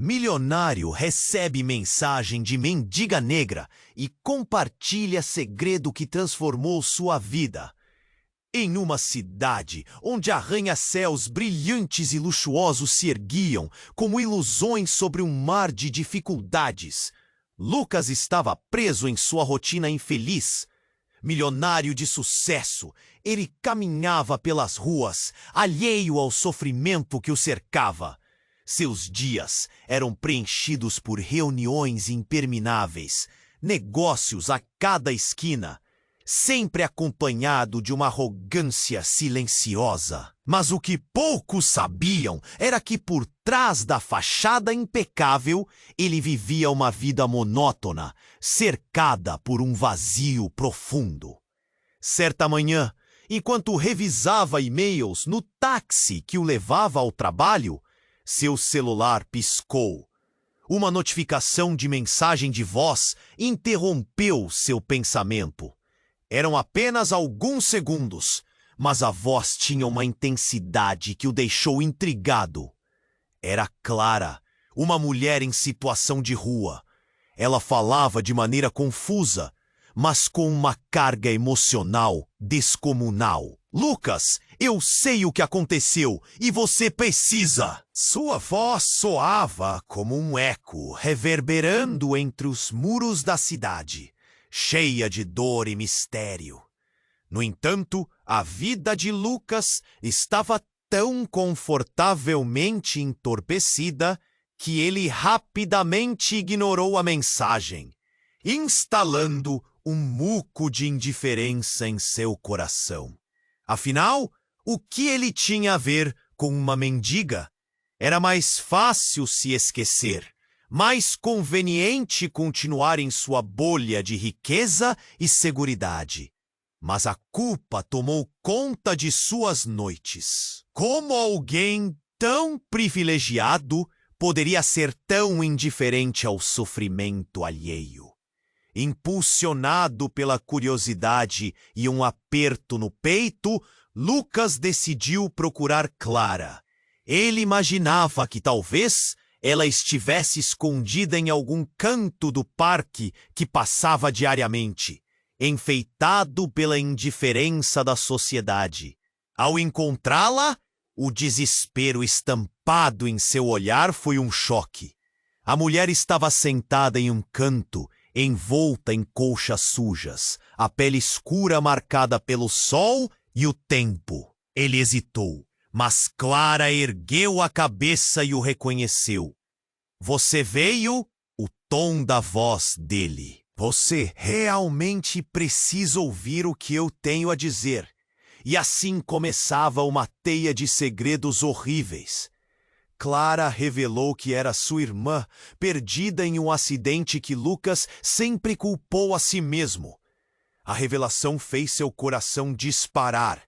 Milionário recebe mensagem de mendiga negra e compartilha segredo que transformou sua vida. Em uma cidade onde arranha-céus brilhantes e luxuosos se erguiam como ilusões sobre um mar de dificuldades, Lucas estava preso em sua rotina infeliz. Milionário de sucesso, ele caminhava pelas ruas, alheio ao sofrimento que o cercava. Seus dias eram preenchidos por reuniões intermináveis, negócios a cada esquina, sempre acompanhado de uma arrogância silenciosa. Mas o que poucos sabiam era que por trás da fachada impecável, ele vivia uma vida monótona, cercada por um vazio profundo. Certa manhã, enquanto revisava e-mails no táxi que o levava ao trabalho, seu celular piscou. Uma notificação de mensagem de voz interrompeu seu pensamento. Eram apenas alguns segundos, mas a voz tinha uma intensidade que o deixou intrigado. Era Clara, uma mulher em situação de rua. Ela falava de maneira confusa, mas com uma carga emocional descomunal. Lucas, eu sei o que aconteceu e você precisa. Sua voz soava como um eco reverberando entre os muros da cidade, cheia de dor e mistério. No entanto, a vida de Lucas estava tão confortavelmente entorpecida que ele rapidamente ignorou a mensagem, instalando um muco de indiferença em seu coração. Afinal, o que ele tinha a ver com uma mendiga? Era mais fácil se esquecer, mais conveniente continuar em sua bolha de riqueza e seguridade. Mas a culpa tomou conta de suas noites. Como alguém tão privilegiado poderia ser tão indiferente ao sofrimento alheio? Impulsionado pela curiosidade e um aperto no peito, Lucas decidiu procurar Clara. Ele imaginava que talvez ela estivesse escondida em algum canto do parque que passava diariamente, enfeitado pela indiferença da sociedade. Ao encontrá-la, o desespero estampado em seu olhar foi um choque. A mulher estava sentada em um canto, envolta em colchas sujas, a pele escura marcada pelo sol e o tempo. Ele hesitou, mas Clara ergueu a cabeça e o reconheceu. Você veio? O tom da voz dele. Você realmente precisa ouvir o que eu tenho a dizer. E assim começava uma teia de segredos horríveis. Clara revelou que era sua irmã, perdida em um acidente que Lucas sempre culpou a si mesmo. A revelação fez seu coração disparar.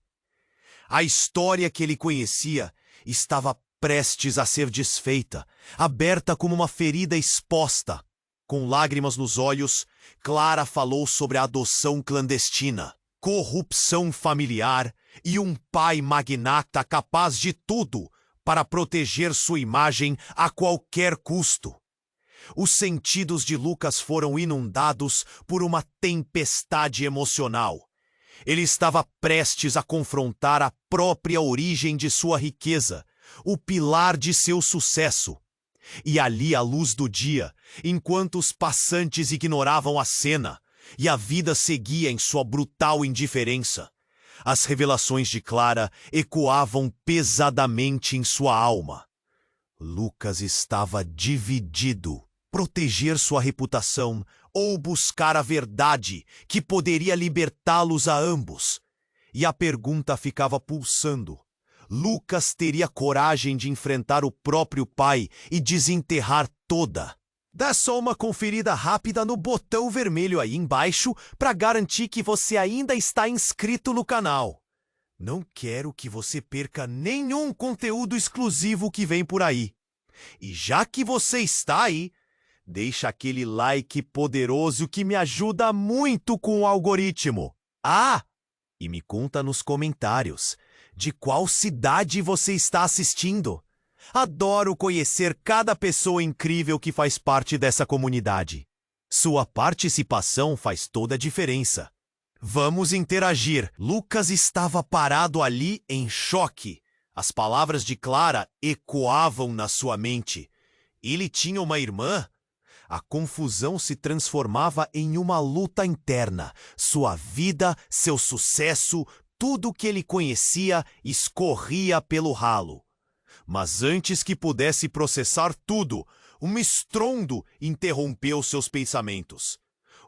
A história que ele conhecia estava prestes a ser desfeita, aberta como uma ferida exposta. Com lágrimas nos olhos, Clara falou sobre a adoção clandestina, corrupção familiar e um pai magnata capaz de tudo para proteger sua imagem a qualquer custo. Os sentidos de Lucas foram inundados por uma tempestade emocional. Ele estava prestes a confrontar a própria origem de sua riqueza, o pilar de seu sucesso. E ali à luz do dia, enquanto os passantes ignoravam a cena, e a vida seguia em sua brutal indiferença, as revelações de Clara ecoavam pesadamente em sua alma. Lucas estava dividido. Proteger sua reputação ou buscar a verdade que poderia libertá-los a ambos. E a pergunta ficava pulsando. Lucas teria coragem de enfrentar o próprio pai e desenterrar toda. Dá só uma conferida rápida no botão vermelho aí embaixo para garantir que você ainda está inscrito no canal. Não quero que você perca nenhum conteúdo exclusivo que vem por aí. E já que você está aí, deixa aquele like poderoso que me ajuda muito com o algoritmo. Ah, e me conta nos comentários de qual cidade você está assistindo. Adoro conhecer cada pessoa incrível que faz parte dessa comunidade. Sua participação faz toda a diferença. Vamos interagir. Lucas estava parado ali em choque. As palavras de Clara ecoavam na sua mente. Ele tinha uma irmã? A confusão se transformava em uma luta interna. Sua vida, seu sucesso, tudo o que ele conhecia escorria pelo ralo. Mas antes que pudesse processar tudo, um estrondo interrompeu seus pensamentos.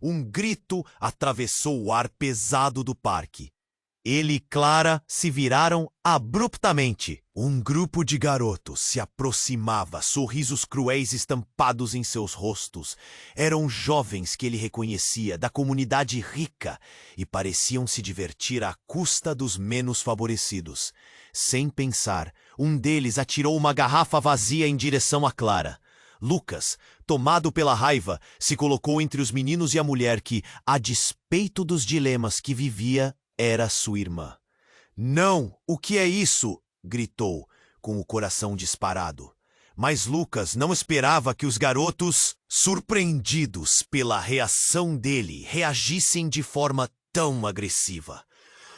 Um grito atravessou o ar pesado do parque. Ele e Clara se viraram abruptamente. Um grupo de garotos se aproximava, sorrisos cruéis estampados em seus rostos. Eram jovens que ele reconhecia, da comunidade rica, e pareciam se divertir à custa dos menos favorecidos. Sem pensar, um deles atirou uma garrafa vazia em direção a Clara. Lucas, tomado pela raiva, se colocou entre os meninos e a mulher que, a despeito dos dilemas que vivia, era sua irmã. "Não! O que é isso?" gritou, com o coração disparado. Mas Lucas não esperava que os garotos, surpreendidos pela reação dele, reagissem de forma tão agressiva.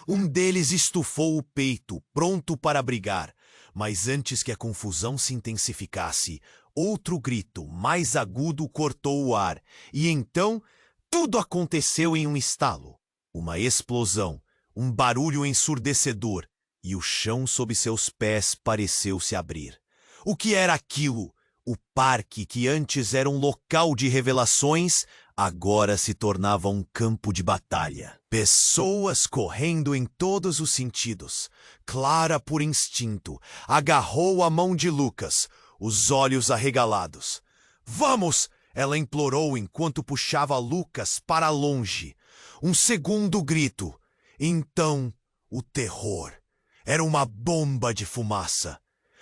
Um deles estufou o peito, pronto para brigar, mas antes que a confusão se intensificasse, outro grito, mais agudo, cortou o ar, e então tudo aconteceu em um estalo. Uma explosão, um barulho ensurdecedor, e o chão sob seus pés pareceu se abrir. O que era aquilo? O parque, que antes era um local de revelações, agora se tornava um campo de batalha. Pessoas correndo em todos os sentidos. Clara, por instinto, agarrou a mão de Lucas, os olhos arregalados. "Vamos!" ela implorou enquanto puxava Lucas para longe. Um segundo grito. Então, o terror. Era uma bomba de fumaça.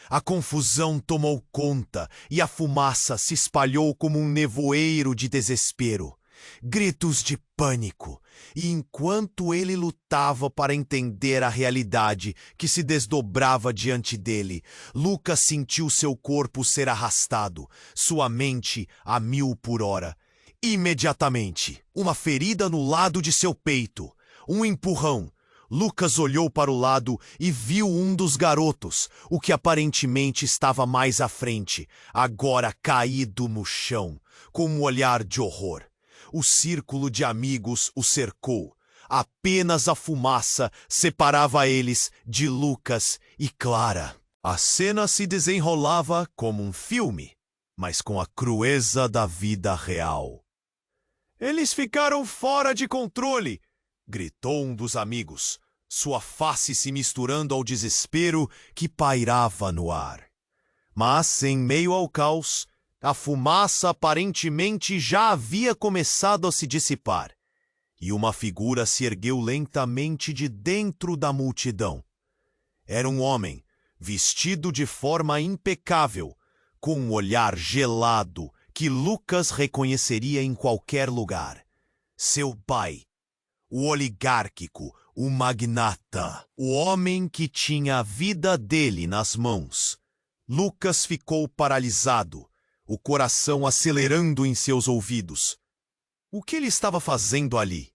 A confusão tomou conta e a fumaça se espalhou como um nevoeiro de desespero. Gritos de pânico. E enquanto ele lutava para entender a realidade que se desdobrava diante dele, Lucas sentiu seu corpo ser arrastado, sua mente a 1000 por hora. Imediatamente, uma ferida no lado de seu peito. Um empurrão. Lucas olhou para o lado e viu um dos garotos, o que aparentemente estava mais à frente, agora caído no chão, com um olhar de horror. O círculo de amigos o cercou. Apenas a fumaça separava eles de Lucas e Clara. A cena se desenrolava como um filme, mas com a crueza da vida real. "Eles ficaram fora de controle!" gritou um dos amigos, sua face se misturando ao desespero que pairava no ar. Mas, em meio ao caos, a fumaça aparentemente já havia começado a se dissipar, e uma figura se ergueu lentamente de dentro da multidão. Era um homem, vestido de forma impecável, com um olhar gelado que Lucas reconheceria em qualquer lugar. Seu pai. O oligárquico, o magnata, o homem que tinha a vida dele nas mãos. Lucas ficou paralisado, o coração acelerando em seus ouvidos. O que ele estava fazendo ali?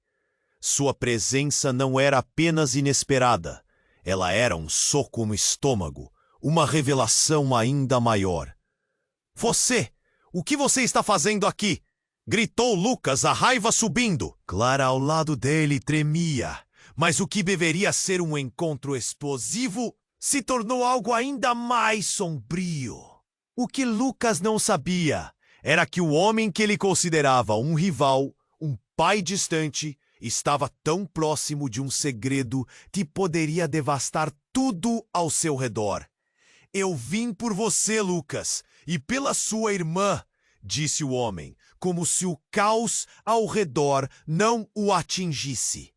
Sua presença não era apenas inesperada, ela era um soco no estômago, uma revelação ainda maior. "Você! O que você está fazendo aqui?" gritou Lucas, a raiva subindo. Clara ao lado dele tremia, mas o que deveria ser um encontro explosivo se tornou algo ainda mais sombrio. O que Lucas não sabia era que o homem que ele considerava um rival, um pai distante, estava tão próximo de um segredo que poderia devastar tudo ao seu redor. "Eu vim por você, Lucas, e pela sua irmã", disse o homem, como se o caos ao redor não o atingisse.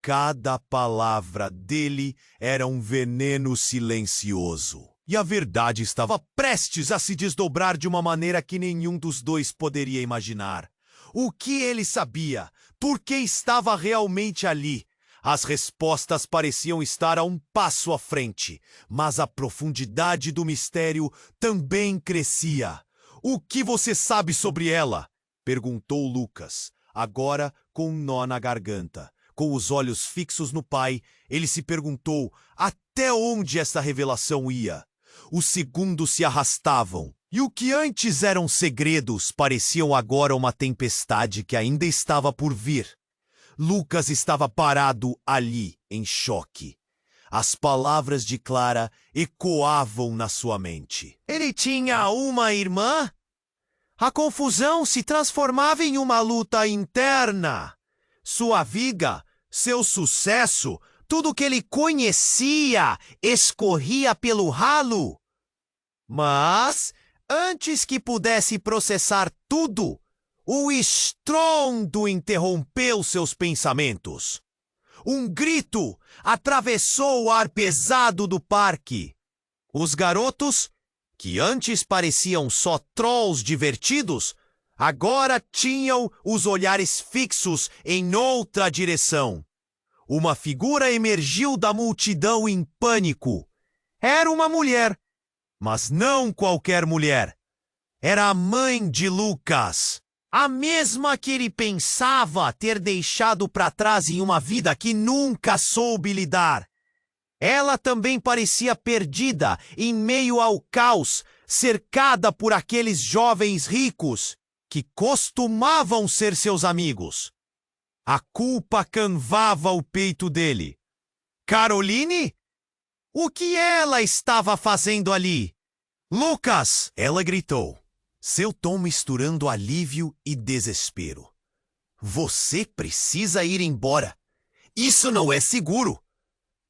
Cada palavra dele era um veneno silencioso. E a verdade estava prestes a se desdobrar de uma maneira que nenhum dos dois poderia imaginar. O que ele sabia? Por que estava realmente ali? As respostas pareciam estar a um passo à frente, mas a profundidade do mistério também crescia. O que você sabe sobre ela? Perguntou Lucas, agora com um nó na garganta. Com os olhos fixos no pai, ele se perguntou até onde essa revelação ia. Os segundos se arrastavam, e o que antes eram segredos pareciam agora uma tempestade que ainda estava por vir. Lucas estava parado ali, em choque. As palavras de Clara ecoavam na sua mente. Ele tinha uma irmã? A confusão se transformava em uma luta interna. Sua vida, seu sucesso, tudo que ele conhecia escorria pelo ralo. Mas, antes que pudesse processar tudo, o estrondo interrompeu seus pensamentos. Um grito atravessou o ar pesado do parque. Os garotos, que antes pareciam só trolls divertidos, agora tinham os olhares fixos em outra direção. Uma figura emergiu da multidão em pânico. Era uma mulher, mas não qualquer mulher. Era a mãe de Lucas. A mesma que ele pensava ter deixado para trás em uma vida que nunca soube lidar. Ela também parecia perdida em meio ao caos, cercada por aqueles jovens ricos que costumavam ser seus amigos. A culpa canvava o peito dele. Caroline? O que ela estava fazendo ali? Lucas! Ela gritou, seu tom misturando alívio e desespero. Você precisa ir embora. Isso não é seguro.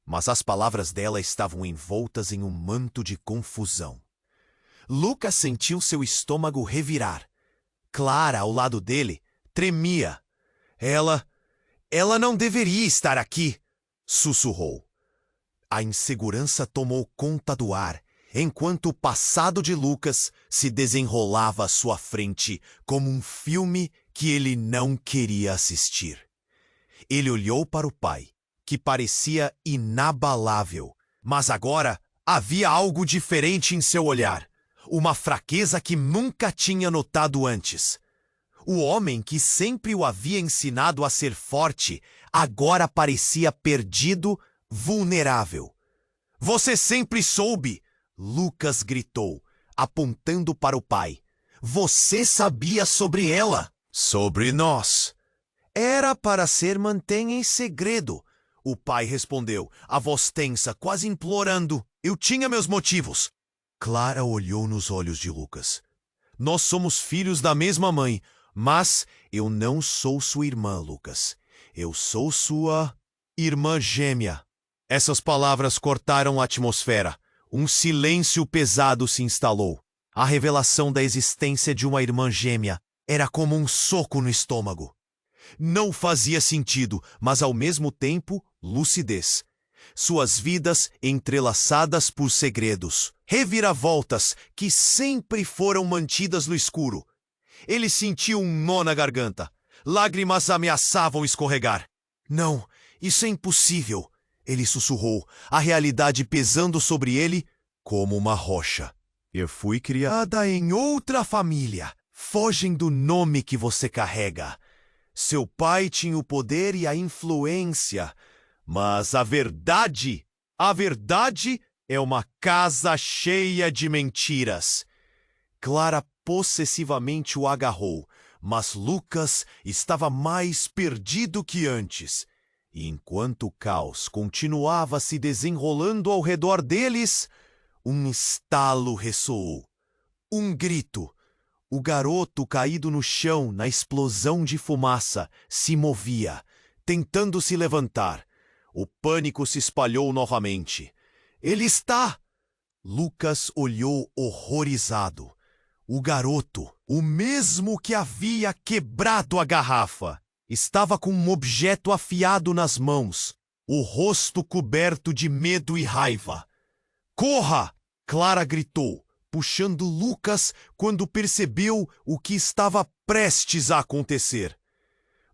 Mas as palavras dela estavam envoltas em um manto de confusão. Lucas sentiu seu estômago revirar. Clara, ao lado dele, tremia. Ela não deveria estar aqui, sussurrou. A insegurança tomou conta do ar, enquanto o passado de Lucas se desenrolava à sua frente como um filme que ele não queria assistir. Ele olhou para o pai, que parecia inabalável, mas agora havia algo diferente em seu olhar, uma fraqueza que nunca tinha notado antes. O homem que sempre o havia ensinado a ser forte, agora parecia perdido, vulnerável. Você sempre soube! Lucas gritou, apontando para o pai. Você sabia sobre ela? Sobre nós. Era para ser mantenha em segredo. O pai respondeu, a voz tensa, quase implorando. Eu tinha meus motivos. Clara olhou nos olhos de Lucas. Nós somos filhos da mesma mãe, mas eu não sou sua irmã, Lucas. Eu sou sua irmã gêmea. Essas palavras cortaram a atmosfera. Um silêncio pesado se instalou. A revelação da existência de uma irmã gêmea era como um soco no estômago. Não fazia sentido, mas ao mesmo tempo, lucidez. Suas vidas entrelaçadas por segredos, reviravoltas que sempre foram mantidas no escuro. Ele sentiu um nó na garganta. Lágrimas ameaçavam escorregar. Não, isso é impossível. Ele sussurrou, a realidade pesando sobre ele como uma rocha. Eu fui criada em outra família. Fogem do nome que você carrega. Seu pai tinha o poder e a influência. Mas a verdade é uma casa cheia de mentiras. Clara possessivamente o agarrou, mas Lucas estava mais perdido que antes. E enquanto o caos continuava se desenrolando ao redor deles, um estalo ressoou. Um grito. O garoto caído no chão na explosão de fumaça se movia, tentando se levantar. O pânico se espalhou novamente. Ele está! Lucas olhou horrorizado. O garoto, o mesmo que havia quebrado a garrafa, estava com um objeto afiado nas mãos, o rosto coberto de medo e raiva. Corra! Clara gritou, puxando Lucas quando percebeu o que estava prestes a acontecer.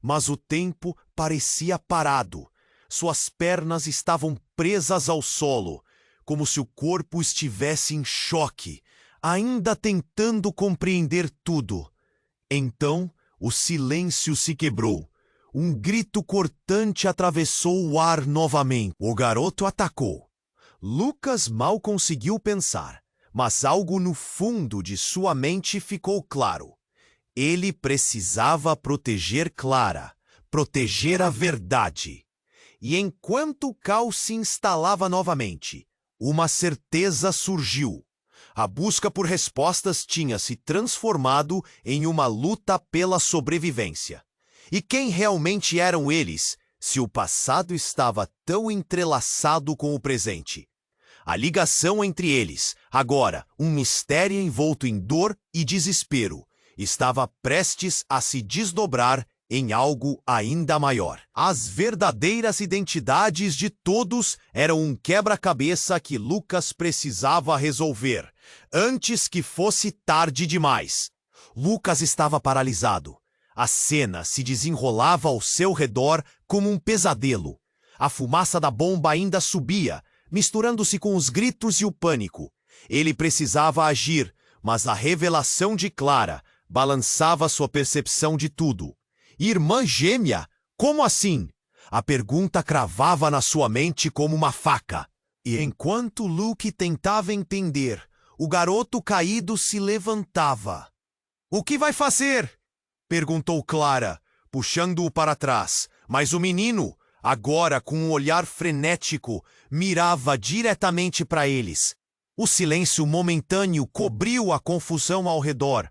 Mas o tempo parecia parado. Suas pernas estavam presas ao solo, como se o corpo estivesse em choque, ainda tentando compreender tudo. Então, o silêncio se quebrou. Um grito cortante atravessou o ar novamente. O garoto atacou. Lucas mal conseguiu pensar, mas algo no fundo de sua mente ficou claro. Ele precisava proteger Clara, proteger a verdade. E enquanto o caos se instalava novamente, uma certeza surgiu. A busca por respostas tinha se transformado em uma luta pela sobrevivência. E quem realmente eram eles, se o passado estava tão entrelaçado com o presente? A ligação entre eles, agora um mistério envolto em dor e desespero, estava prestes a se desdobrar em algo ainda maior. As verdadeiras identidades de todos eram um quebra-cabeça que Lucas precisava resolver, antes que fosse tarde demais. Lucas estava paralisado. A cena se desenrolava ao seu redor como um pesadelo. A fumaça da bomba ainda subia, misturando-se com os gritos e o pânico. Ele precisava agir, mas a revelação de Clara balançava sua percepção de tudo. Irmã gêmea? Como assim? A pergunta cravava na sua mente como uma faca. E enquanto Luke tentava entender, o garoto caído se levantava. "O que vai fazer?" perguntou Clara, puxando-o para trás. Mas o menino, agora com um olhar frenético, mirava diretamente para eles. O silêncio momentâneo cobriu a confusão ao redor.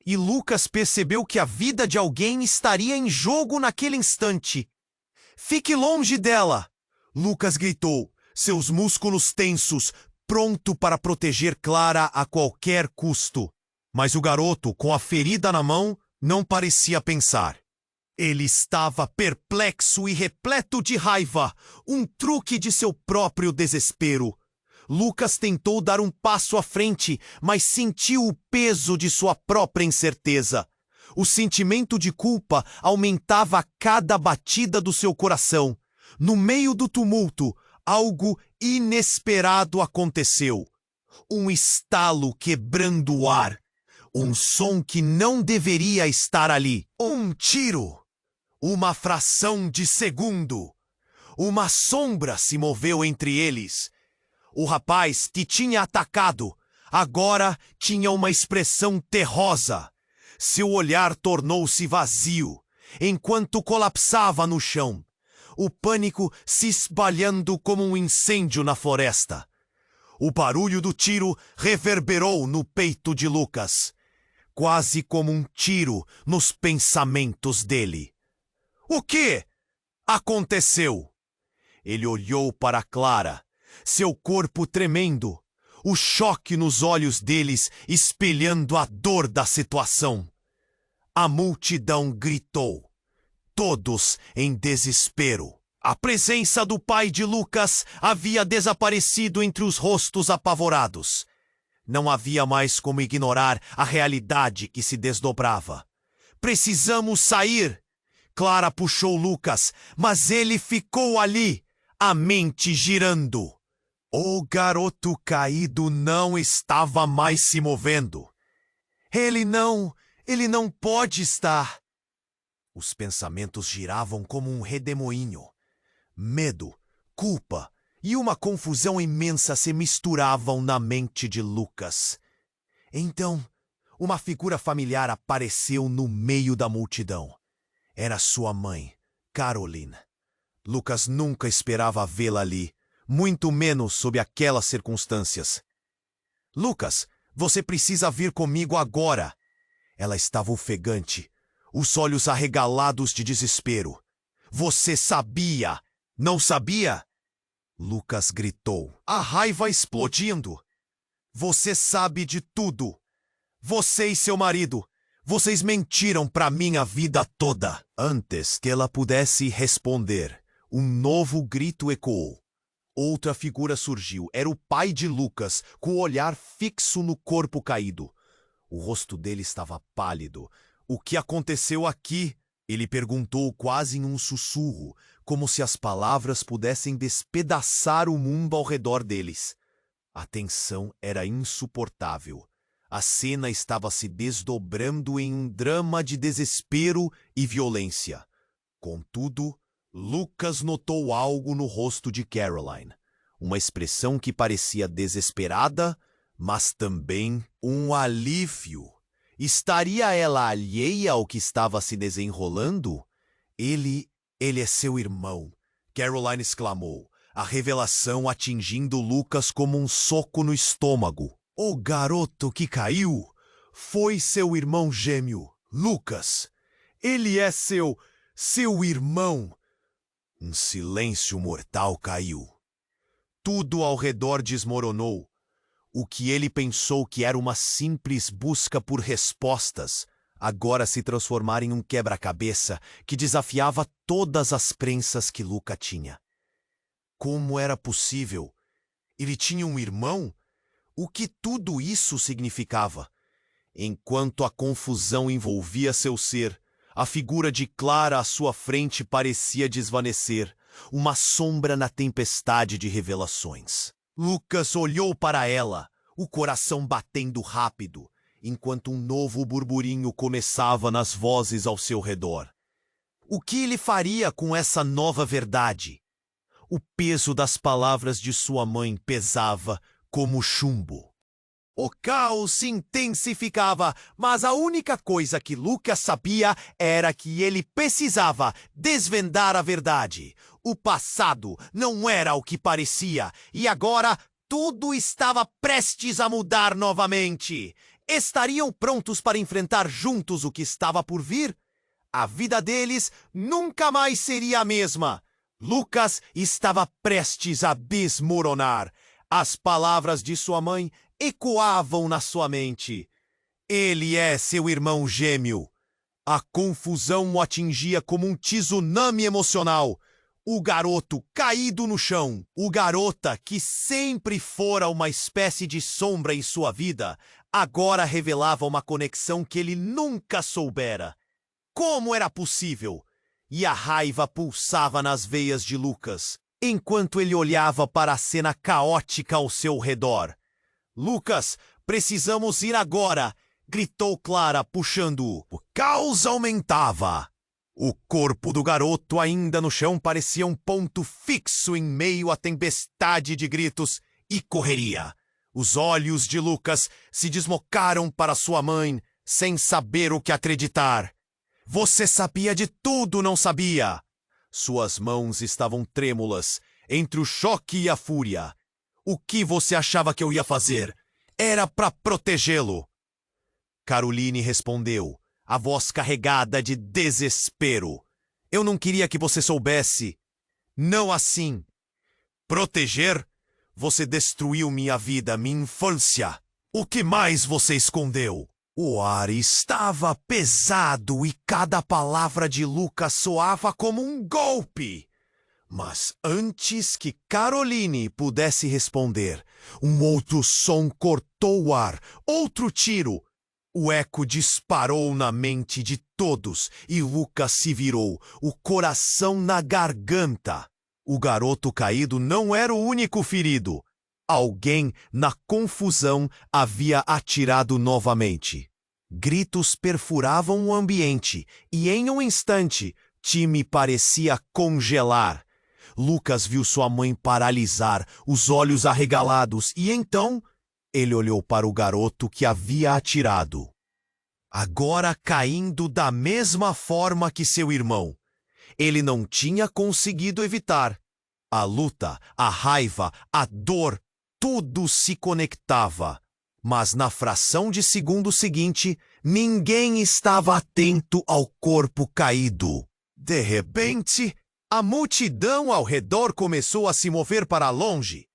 E Lucas percebeu que a vida de alguém estaria em jogo naquele instante. "Fique longe dela!" Lucas gritou, seus músculos tensos, pronto para proteger Clara a qualquer custo. Mas o garoto, com a ferida na mão, não parecia pensar. Ele estava perplexo e repleto de raiva, um truque de seu próprio desespero. Lucas tentou dar um passo à frente, mas sentiu o peso de sua própria incerteza. O sentimento de culpa aumentava a cada batida do seu coração. No meio do tumulto, algo inesperado aconteceu. Um estalo quebrando o ar. Um som que não deveria estar ali. Um tiro. Uma fração de segundo. Uma sombra se moveu entre eles. O rapaz que tinha atacado agora tinha uma expressão terrosa. Seu olhar tornou-se vazio, enquanto colapsava no chão. O pânico se espalhando como um incêndio na floresta. O barulho do tiro reverberou no peito de Lucas, quase como um tiro nos pensamentos dele. O que aconteceu? Ele olhou para Clara, seu corpo tremendo, o choque nos olhos deles espelhando a dor da situação. A multidão gritou, todos em desespero. A presença do pai de Lucas havia desaparecido entre os rostos apavorados. Não havia mais como ignorar a realidade que se desdobrava. "Precisamos sair!" Clara puxou Lucas, mas ele ficou ali, a mente girando. O garoto caído não estava mais se movendo. Ele não pode estar. Os pensamentos giravam como um redemoinho. Medo, culpa e uma confusão imensa se misturavam na mente de Lucas. Então, uma figura familiar apareceu no meio da multidão. Era sua mãe, Caroline. Lucas nunca esperava vê-la ali, muito menos sob aquelas circunstâncias. "Lucas, você precisa vir comigo agora." Ela estava ofegante, os olhos arregalados de desespero. "Você sabia, não sabia?" Lucas gritou, a raiva explodindo. "Você sabe de tudo. Você e seu marido. Vocês mentiram para mim a vida toda." Antes que ela pudesse responder, um novo grito ecoou. Outra figura surgiu. Era o pai de Lucas, com o olhar fixo no corpo caído. O rosto dele estava pálido. "O que aconteceu aqui?" Ele perguntou quase em um sussurro, como se as palavras pudessem despedaçar o mundo ao redor deles. A tensão era insuportável. A cena estava se desdobrando em um drama de desespero e violência. Contudo, Lucas notou algo no rosto de Caroline. Uma expressão que parecia desesperada, mas também um alívio. Estaria ela alheia ao que estava se desenrolando? Ele é seu irmão, Caroline exclamou, a revelação atingindo Lucas como um soco no estômago. O garoto que caiu foi seu irmão gêmeo, Lucas. Ele é seu irmão. Um silêncio mortal caiu. Tudo ao redor desmoronou. O que ele pensou que era uma simples busca por respostas, agora se transformara em um quebra-cabeça que desafiava todas as crenças que Luca tinha. Como era possível? Ele tinha um irmão? O que tudo isso significava? Enquanto a confusão envolvia seu ser, a figura de Clara à sua frente parecia desvanecer, uma sombra na tempestade de revelações. Lucas olhou para ela, o coração batendo rápido, enquanto um novo burburinho começava nas vozes ao seu redor. O que ele faria com essa nova verdade? O peso das palavras de sua mãe pesava como chumbo. O caos se intensificava, mas a única coisa que Lucas sabia era que ele precisava desvendar a verdade. O passado não era o que parecia, e agora tudo estava prestes a mudar novamente. Estariam prontos para enfrentar juntos o que estava por vir? A vida deles nunca mais seria a mesma. Lucas estava prestes a desmoronar. As palavras de sua mãe ecoavam na sua mente. Ele é seu irmão gêmeo. A confusão o atingia como um tsunami emocional. O garoto caído no chão, o garota que sempre fora uma espécie de sombra em sua vida, agora revelava uma conexão que ele nunca soubera. Como era possível? E a raiva pulsava nas veias de Lucas, enquanto ele olhava para a cena caótica ao seu redor. Lucas, precisamos ir agora! Gritou Clara, puxando-o. O caos aumentava. O corpo do garoto ainda no chão parecia um ponto fixo em meio à tempestade de gritos e correria. Os olhos de Lucas se deslocaram para sua mãe, sem saber o que acreditar. Você sabia de tudo, não sabia? Suas mãos estavam trêmulas, entre o choque e a fúria. O que você achava que eu ia fazer? Era para protegê-lo. Caroline respondeu, a voz carregada de desespero. Eu não queria que você soubesse. Não assim. Proteger? Você destruiu minha vida, minha infância. O que mais você escondeu? O ar estava pesado e cada palavra de Lucas soava como um golpe. Mas antes que Caroline pudesse responder, um outro som cortou o ar, outro tiro. O eco disparou na mente de todos e Lucas se virou, o coração na garganta. O garoto caído não era o único ferido. Alguém, na confusão, havia atirado novamente. Gritos perfuravam o ambiente e, em um instante, Timmy parecia congelar. Lucas viu sua mãe paralisar, os olhos arregalados, e então ele olhou para o garoto que havia atirado. Agora caindo da mesma forma que seu irmão. Ele não tinha conseguido evitar. A luta, a raiva, a dor, tudo se conectava. Mas na fração de segundo seguinte, ninguém estava atento ao corpo caído. De repente, a multidão ao redor começou a se mover para longe.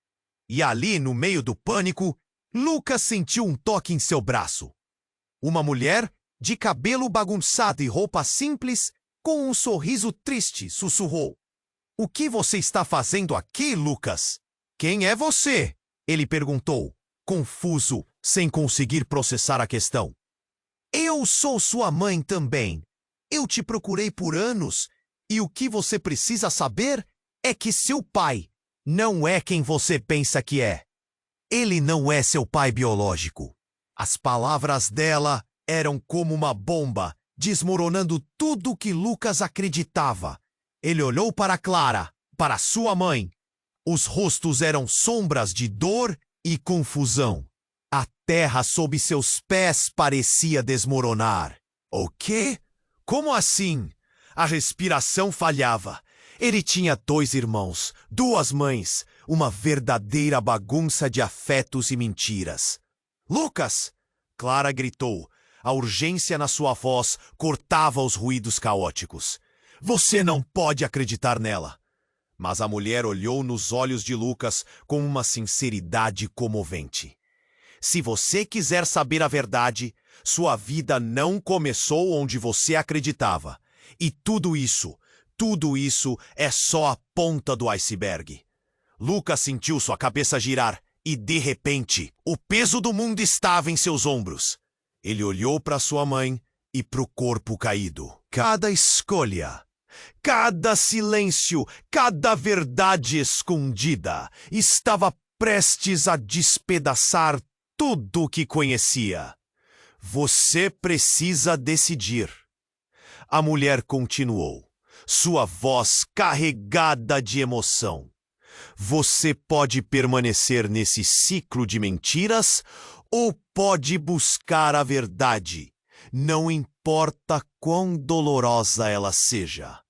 E ali, no meio do pânico, Lucas sentiu um toque em seu braço. Uma mulher, de cabelo bagunçado e roupa simples, com um sorriso triste, sussurrou. O que você está fazendo aqui, Lucas? Quem é você? Ele perguntou, confuso, sem conseguir processar a questão. Eu sou sua mãe também. Eu te procurei por anos, e o que você precisa saber é que seu pai não é quem você pensa que é. Ele não é seu pai biológico. As palavras dela eram como uma bomba, desmoronando tudo o que Lucas acreditava. Ele olhou para Clara, para sua mãe. Os rostos eram sombras de dor e confusão. A terra sob seus pés parecia desmoronar. O quê? Como assim? A respiração falhava. Ele tinha 2 irmãos, 2 mães, uma verdadeira bagunça de afetos e mentiras. Lucas! Clara gritou. A urgência na sua voz cortava os ruídos caóticos. Você não pode acreditar nela. Mas a mulher olhou nos olhos de Lucas com uma sinceridade comovente. Se você quiser saber a verdade, sua vida não começou onde você acreditava. E tudo isso é só a ponta do iceberg. Lucas sentiu sua cabeça girar e, de repente, o peso do mundo estava em seus ombros. Ele olhou para sua mãe e para o corpo caído. Cada escolha, cada silêncio, cada verdade escondida estava prestes a despedaçar tudo o que conhecia. Você precisa decidir. A mulher continuou, sua voz carregada de emoção. Você pode permanecer nesse ciclo de mentiras ou pode buscar a verdade, não importa quão dolorosa ela seja.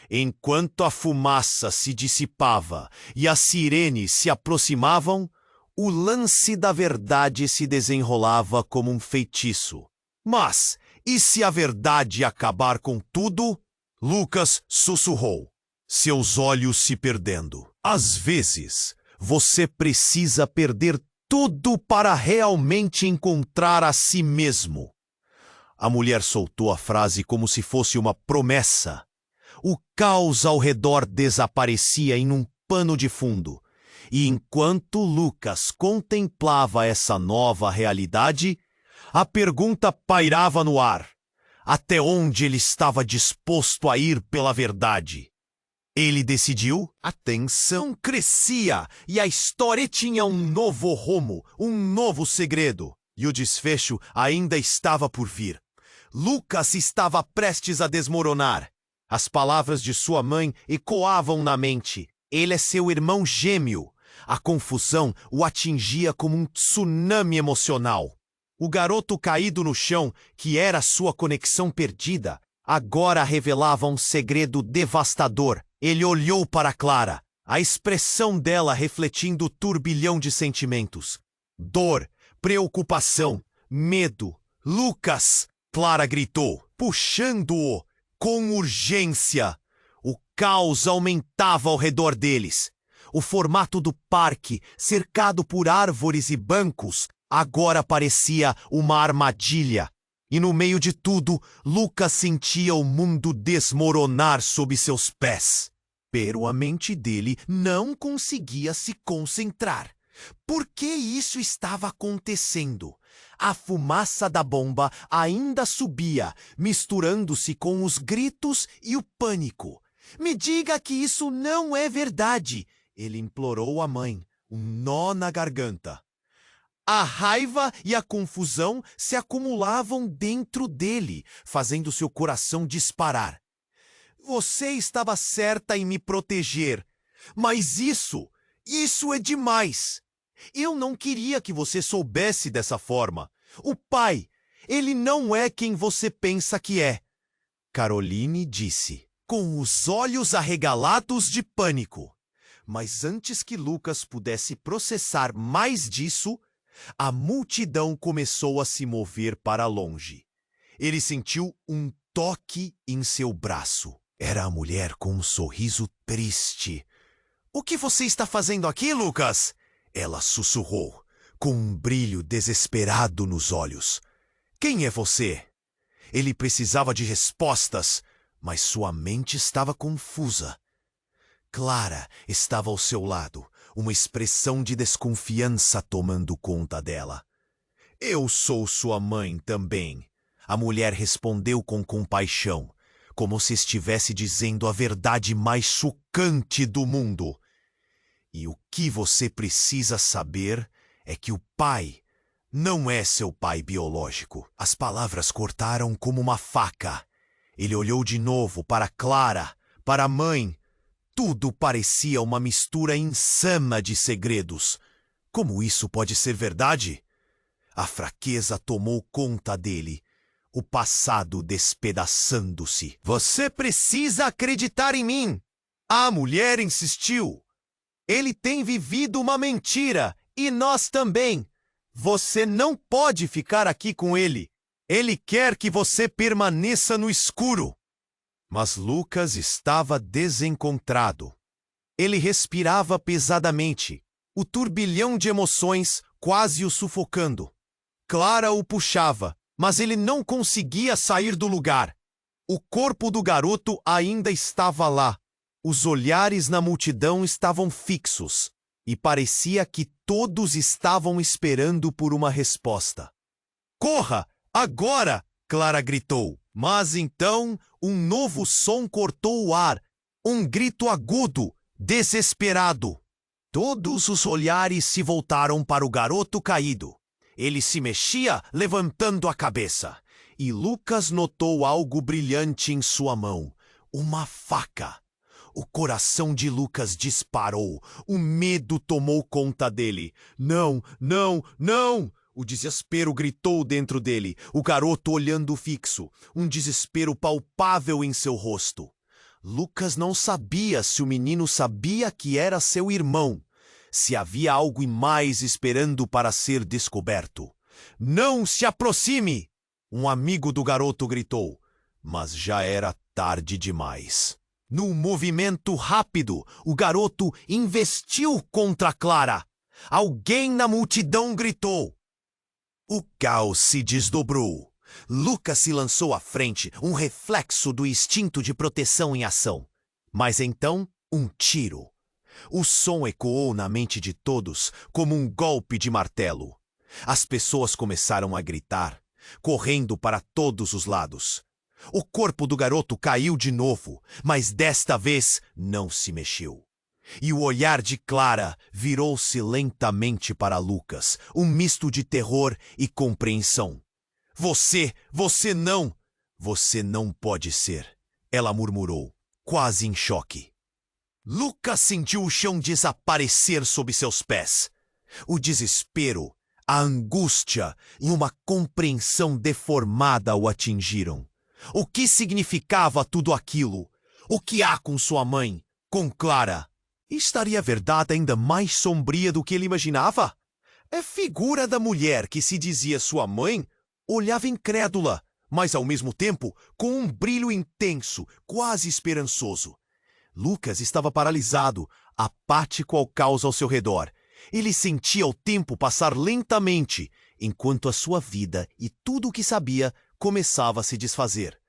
Enquanto a fumaça se dissipava e as sirenes se aproximavam, o lance da verdade se desenrolava como um feitiço. Mas, e se a verdade acabar com tudo? Lucas sussurrou, seus olhos se perdendo. Às vezes, você precisa perder tudo para realmente encontrar a si mesmo. A mulher soltou a frase como se fosse uma promessa. O caos ao redor desaparecia em um pano de fundo. E enquanto Lucas contemplava essa nova realidade, a pergunta pairava no ar. Até onde ele estava disposto a ir pela verdade? Ele decidiu, a tensão crescia e a história tinha um novo rumo, um novo segredo. E o desfecho ainda estava por vir. Lucas estava prestes a desmoronar. As palavras de sua mãe ecoavam na mente. Ele é seu irmão gêmeo. A confusão o atingia como um tsunami emocional. O garoto caído no chão, que era sua conexão perdida, agora revelava um segredo devastador. Ele olhou para Clara, a expressão dela refletindo o turbilhão de sentimentos. Dor, preocupação, medo. Lucas! Clara gritou, puxando-o com urgência. O caos aumentava ao redor deles. O formato do parque, cercado por árvores e bancos, agora parecia uma armadilha. E no meio de tudo, Lucas sentia o mundo desmoronar sob seus pés. Pero a mente dele não conseguia se concentrar. Por que isso estava acontecendo? A fumaça da bomba ainda subia, misturando-se com os gritos e o pânico. Me diga que isso não é verdade! Ele implorou à mãe, um nó na garganta. A raiva e a confusão se acumulavam dentro dele, fazendo seu coração disparar. Você estava certa em me proteger, mas isso é demais. Eu não queria que você soubesse dessa forma. O pai, ele não é quem você pensa que é. Caroline disse, com os olhos arregalados de pânico. Mas antes que Lucas pudesse processar mais disso, a multidão começou a se mover para longe. Ele sentiu um toque em seu braço. Era a mulher com um sorriso triste. O que você está fazendo aqui, Lucas? Ela sussurrou, com um brilho desesperado nos olhos. Quem é você? Ele precisava de respostas, mas sua mente estava confusa. Clara estava ao seu lado, uma expressão de desconfiança tomando conta dela. Eu sou sua mãe também, a mulher respondeu com compaixão. como se estivesse dizendo a verdade mais chocante do mundo. E o que você precisa saber é que o pai não é seu pai biológico. As palavras cortaram como uma faca. Ele olhou de novo para Clara, para a mãe. Tudo parecia uma mistura insana de segredos. Como isso pode ser verdade? A fraqueza tomou conta dele, o passado despedaçando-se. Você precisa acreditar em mim! A mulher insistiu. Ele tem vivido uma mentira, e nós também. Você não pode ficar aqui com ele. Ele quer que você permaneça no escuro. Mas Lucas estava desencontrado. Ele respirava pesadamente, o turbilhão de emoções quase o sufocando. Clara o puxava, mas ele não conseguia sair do lugar. O corpo do garoto ainda estava lá. Os olhares na multidão estavam fixos, e parecia que todos estavam esperando por uma resposta. Corra! Agora! Clara gritou. Mas então um novo som cortou o ar. Um grito agudo, desesperado. Todos os olhares se voltaram para o garoto caído. Ele se mexia, levantando a cabeça. E Lucas notou algo brilhante em sua mão. Uma faca. O coração de Lucas disparou. O medo tomou conta dele. Não, não, não! O desespero gritou dentro dele, o garoto olhando fixo, um desespero palpável em seu rosto. Lucas não sabia se o menino sabia que era seu irmão, se havia algo mais esperando para ser descoberto. Não se aproxime! Um amigo do garoto gritou, mas já era tarde demais. Num movimento rápido, o garoto investiu contra Clara. Alguém na multidão gritou. O caos se desdobrou. Lucas se lançou à frente, um reflexo do instinto de proteção em ação. Mas então, um tiro. O som ecoou na mente de todos como um golpe de martelo. As pessoas começaram a gritar, correndo para todos os lados. O corpo do garoto caiu de novo, mas desta vez não se mexeu. E o olhar de Clara virou-se lentamente para Lucas, um misto de terror e compreensão. Você não pode ser, ela murmurou, quase em choque. Lucas sentiu o chão desaparecer sob seus pés. O desespero, a angústia e uma compreensão deformada o atingiram. O que significava tudo aquilo? O que há com sua mãe, com Clara? Estaria a verdade ainda mais sombria do que ele imaginava? A figura da mulher que se dizia sua mãe olhava incrédula, mas ao mesmo tempo com um brilho intenso, quase esperançoso. Lucas estava paralisado, apático ao caos ao seu redor. Ele sentia o tempo passar lentamente, enquanto a sua vida e tudo o que sabia começava a se desfazer.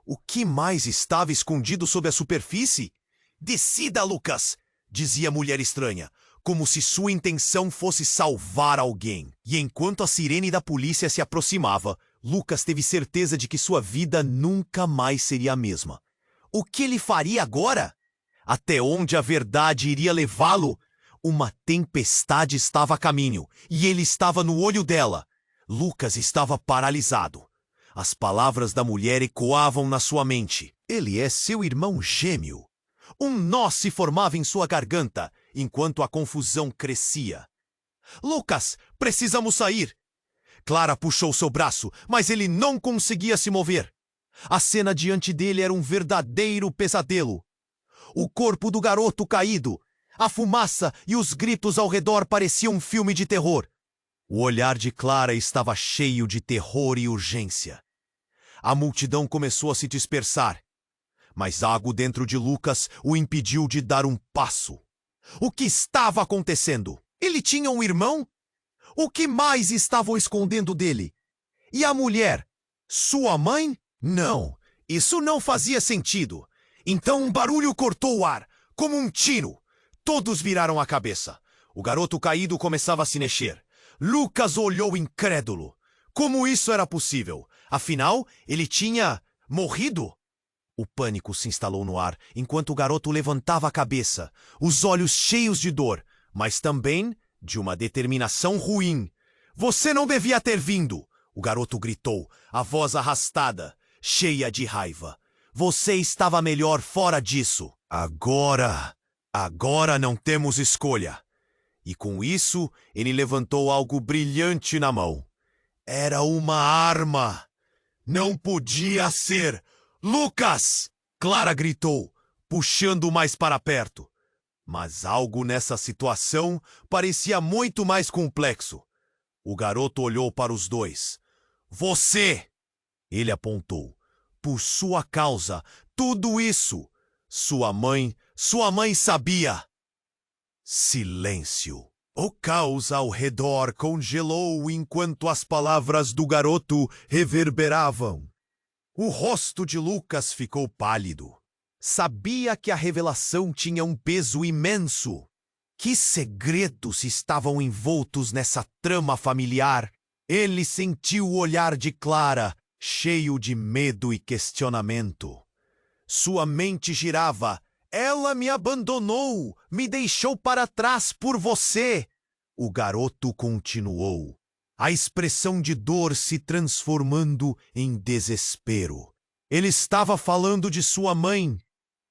O que mais estava escondido sob a superfície? Decida, Lucas! Dizia a mulher estranha, como se sua intenção fosse salvar alguém. E enquanto a sirene da polícia se aproximava, Lucas teve certeza de que sua vida nunca mais seria a mesma. O que ele faria agora? Até onde a verdade iria levá-lo? Uma tempestade estava a caminho, e ele estava no olho dela. Lucas estava paralisado. As palavras da mulher ecoavam na sua mente. Ele é seu irmão gêmeo. Um nó se formava em sua garganta, enquanto a confusão crescia. Lucas, precisamos sair! Clara puxou seu braço, mas ele não conseguia se mover. A cena diante dele era um verdadeiro pesadelo. O corpo do garoto caído, a fumaça e os gritos ao redor pareciam um filme de terror. O olhar de Clara estava cheio de terror e urgência. A multidão começou a se dispersar, mas algo dentro de Lucas o impediu de dar um passo. O que estava acontecendo? Ele tinha um irmão? O que mais estavam escondendo dele? E a mulher? Sua mãe? Não, isso não fazia sentido. Então um barulho cortou o ar, como um tiro. Todos viraram a cabeça. O garoto caído começava a se mexer. Lucas olhou incrédulo. Como isso era possível? Afinal, ele tinha morrido? O pânico se instalou no ar enquanto o garoto levantava a cabeça, os olhos cheios de dor, mas também de uma determinação ruim. Você não devia ter vindo! O garoto gritou, a voz arrastada, cheia de raiva. Você estava melhor fora disso. Agora não temos escolha. E com isso, ele levantou algo brilhante na mão. Era uma arma. Não podia ser. Lucas! Clara gritou, puxando mais para perto. Mas algo nessa situação parecia muito mais complexo. O garoto olhou para os dois. Você! Ele apontou. Por sua causa, tudo isso. Sua mãe sabia. Silêncio. O caos ao redor congelou enquanto as palavras do garoto reverberavam. O rosto de Lucas ficou pálido. Sabia que a revelação tinha um peso imenso. Que segredos estavam envoltos nessa trama familiar? Ele sentiu o olhar de Clara, cheio de medo e questionamento. Sua mente girava. Ela me abandonou, me deixou para trás por você. O garoto continuou, a expressão de dor se transformando em desespero. Ele estava falando de sua mãe.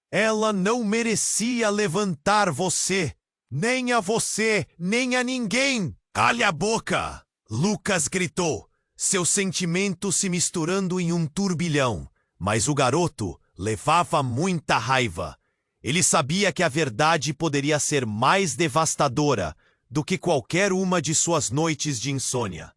Ela não merecia levantar você, nem a ninguém. Cale a boca! Lucas gritou, seus sentimentos se misturando em um turbilhão. Mas o garoto levava muita raiva. Ele sabia que a verdade poderia ser mais devastadora do que qualquer uma de suas noites de insônia.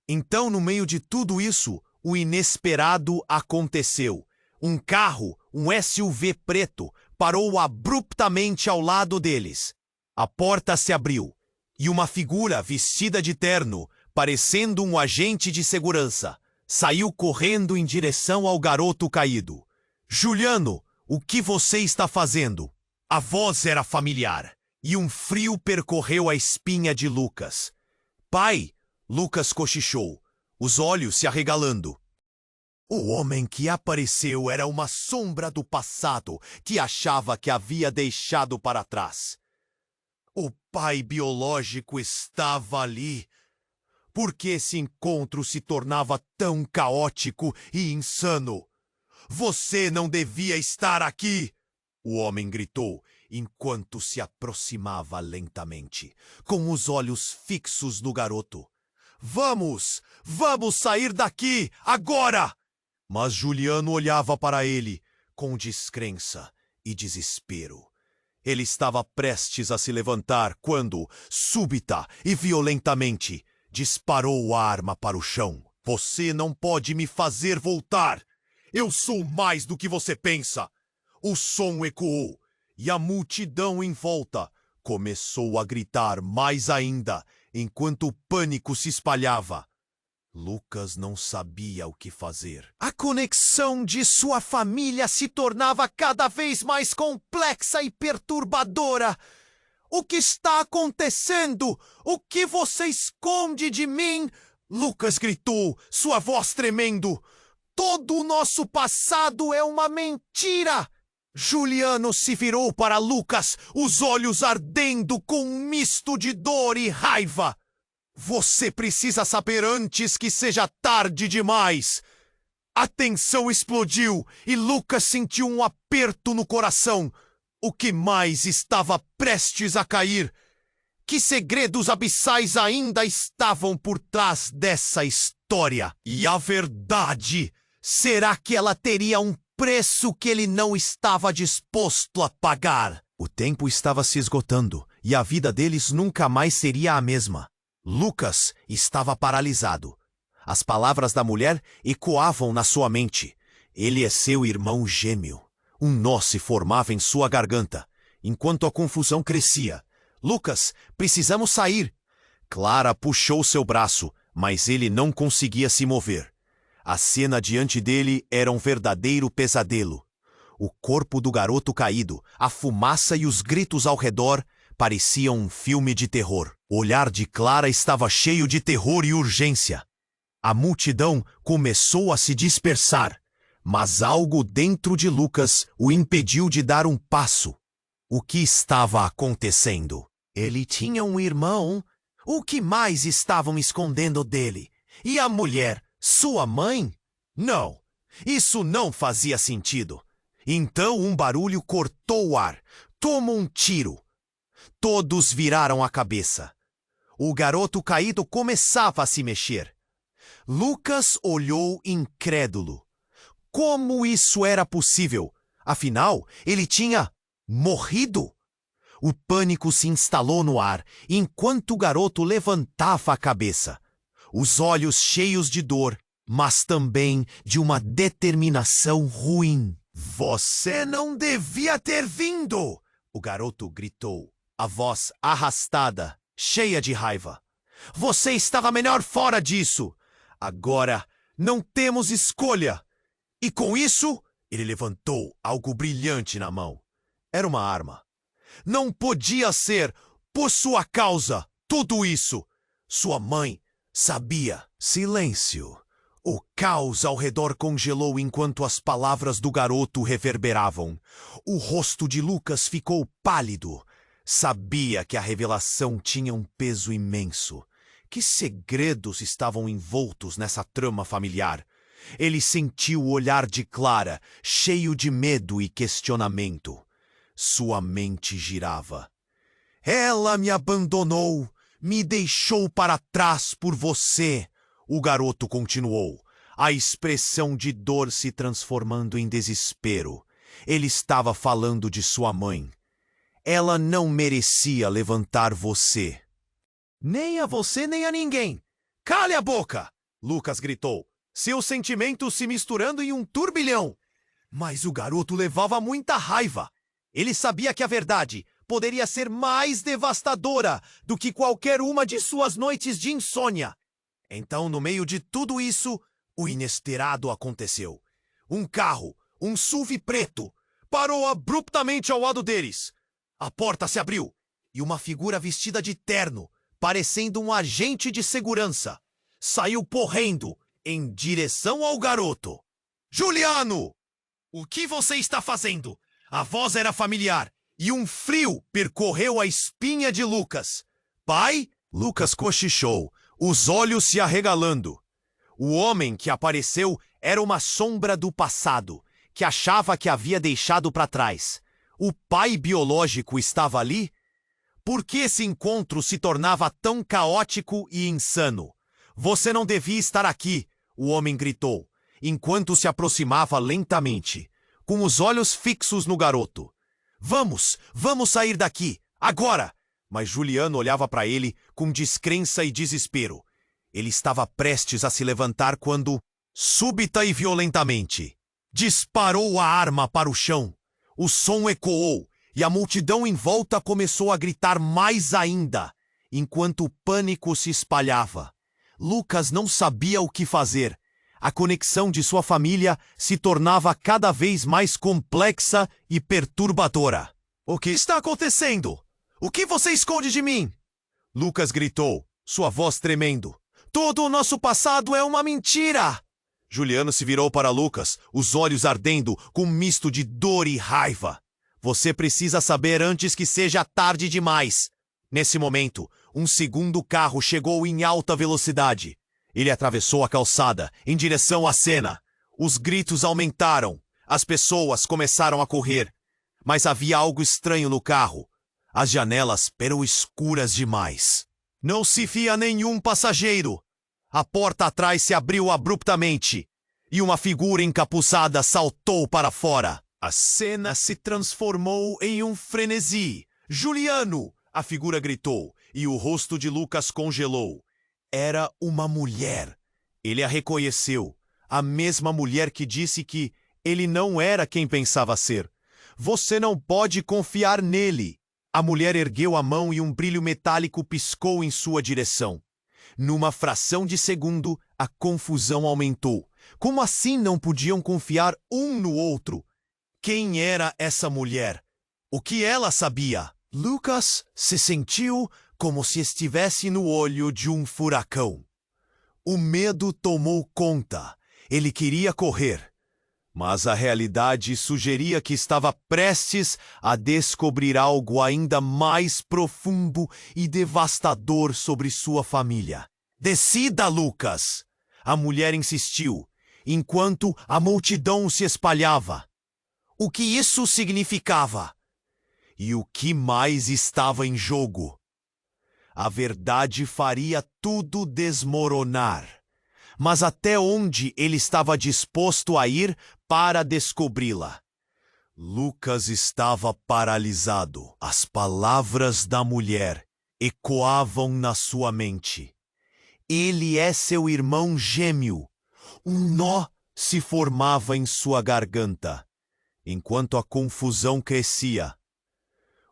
Então, no meio de tudo isso, o inesperado aconteceu. Um carro, um SUV preto, parou abruptamente ao lado deles. A porta se abriu e uma figura vestida de terno, parecendo um agente de segurança, saiu correndo em direção ao garoto caído. Juliano! O que você está fazendo? A voz era familiar, e um frio percorreu a espinha de Lucas. Pai! Lucas cochichou, os olhos se arregalando. O homem que apareceu era uma sombra do passado que achava que havia deixado para trás. O pai biológico estava ali. Por que esse encontro se tornava tão caótico e insano? Você não devia estar aqui! O homem gritou, enquanto se aproximava lentamente, com os olhos fixos no garoto. Vamos! Vamos sair daqui, agora! Mas Juliano olhava para ele, com descrença e desespero. Ele estava prestes a se levantar quando, súbita e violentamente, disparou a arma para o chão. Você não pode me fazer voltar! Eu sou mais do que você pensa! O som ecoou, e a multidão em volta começou a gritar mais ainda, enquanto o pânico se espalhava. Lucas não sabia o que fazer. A conexão de sua família se tornava cada vez mais complexa e perturbadora. O que está acontecendo? O que você esconde de mim? Lucas gritou, sua voz tremendo. Todo o nosso passado é uma mentira! Juliano se virou para Lucas, os olhos ardendo com um misto de dor e raiva. Você precisa saber antes que seja tarde demais. A tensão explodiu e Lucas sentiu um aperto no coração. O que mais estava prestes a cair? Que segredos abissais ainda estavam por trás dessa história? E a verdade... Será que ela teria um preço que ele não estava disposto a pagar? O tempo estava se esgotando e a vida deles nunca mais seria a mesma. Lucas estava paralisado. As palavras da mulher ecoavam na sua mente. Ele é seu irmão gêmeo. Um nó se formava em sua garganta, enquanto a confusão crescia. Lucas, precisamos sair. Clara puxou seu braço, mas ele não conseguia se mover. A cena diante dele era um verdadeiro pesadelo. O corpo do garoto caído, a fumaça e os gritos ao redor pareciam um filme de terror. O olhar de Clara estava cheio de terror e urgência. A multidão começou a se dispersar, Mas algo dentro de Lucas o impediu de dar um passo. O que estava acontecendo? Ele tinha um irmão. O que mais estavam escondendo dele? E a mulher, sua mãe? Não, isso não fazia sentido. Então um barulho cortou o ar. Tomou um tiro. Todos viraram a cabeça. O garoto caído começava a se mexer. Lucas olhou incrédulo. Como isso era possível? Afinal, ele tinha morrido. O pânico se instalou no ar enquanto o garoto levantava a cabeça. Os olhos cheios de dor, mas também de uma determinação ruim. Você não devia ter vindo! O garoto gritou, a voz arrastada, cheia de raiva. Você estava melhor fora disso! Agora não temos escolha! E com isso, ele levantou algo brilhante na mão. Era uma arma. Não podia ser, por sua causa, tudo isso. Sua mãe sabia. Silêncio. O caos ao redor congelou enquanto as palavras do garoto reverberavam. O rosto de Lucas ficou pálido. Sabia que a revelação tinha um peso imenso. Que segredos estavam envoltos nessa trama familiar? Ele sentiu o olhar de Clara, cheio de medo e questionamento. Sua mente girava. Ela me abandonou, me deixou para trás por você. O garoto continuou, a expressão de dor se transformando em desespero. Ele estava falando de sua mãe. Ela não merecia levantar você. Nem a você, nem a ninguém. Cale a boca! Lucas gritou, seus sentimentos se misturando em um turbilhão. Mas o garoto levava muita raiva. Ele sabia que a verdade poderia ser mais devastadora do que qualquer uma de suas noites de insônia. Então, no meio de tudo isso, o inesperado aconteceu. Um carro, um SUV preto, parou abruptamente ao lado deles. A porta se abriu e uma figura vestida de terno, parecendo um agente de segurança, saiu correndo em direção ao garoto. Juliano! O que você está fazendo? A voz era familiar e um frio percorreu a espinha de Lucas. Pai? Lucas cochichou, os olhos se arregalando. O homem que apareceu era uma sombra do passado, que achava que havia deixado para trás. O pai biológico estava ali? Por que esse encontro se tornava tão caótico e insano? Você não devia estar aqui, o homem gritou, enquanto se aproximava lentamente, com os olhos fixos no garoto. Vamos sair daqui, agora! Mas Juliano olhava para ele com descrença e desespero. Ele estava prestes a se levantar quando, súbita e violentamente, disparou a arma para o chão. O som ecoou e a multidão em volta começou a gritar mais ainda, enquanto o pânico se espalhava. Lucas não sabia o que fazer. A conexão de sua família se tornava cada vez mais complexa e perturbadora. O que está acontecendo? O que você esconde de mim? Lucas gritou, sua voz tremendo. Todo o nosso passado é uma mentira! Juliano se virou para Lucas, os olhos ardendo com um misto de dor e raiva. Você precisa saber antes que seja tarde demais. Nesse momento, um segundo carro chegou em alta velocidade. Ele atravessou a calçada, em direção à cena. Os gritos aumentaram. As pessoas começaram a correr. Mas havia algo estranho no carro. As janelas eram escuras demais. Não se via nenhum passageiro. A porta atrás se abriu abruptamente. E uma figura encapuçada saltou para fora. A cena se transformou em um frenesi. Juliano! A figura gritou, e o rosto de Lucas congelou. Era uma mulher. Ele a reconheceu. A mesma mulher que disse que ele não era quem pensava ser. Você não pode confiar nele. A mulher ergueu a mão e um brilho metálico piscou em sua direção. Numa fração de segundo, a confusão aumentou. Como assim não podiam confiar um no outro? Quem era essa mulher? O que ela sabia? Lucas se sentiu como se estivesse no olho de um furacão. O medo tomou conta. Ele queria correr. Mas a realidade sugeria que estava prestes a descobrir algo ainda mais profundo e devastador sobre sua família. Decida, Lucas! A mulher insistiu, enquanto a multidão se espalhava. O que isso significava? E o que mais estava em jogo? A verdade faria tudo desmoronar. Mas até onde ele estava disposto a ir para descobri-la? Lucas estava paralisado. As palavras da mulher ecoavam na sua mente. Ele é seu irmão gêmeo. Um nó se formava em sua garganta, enquanto a confusão crescia.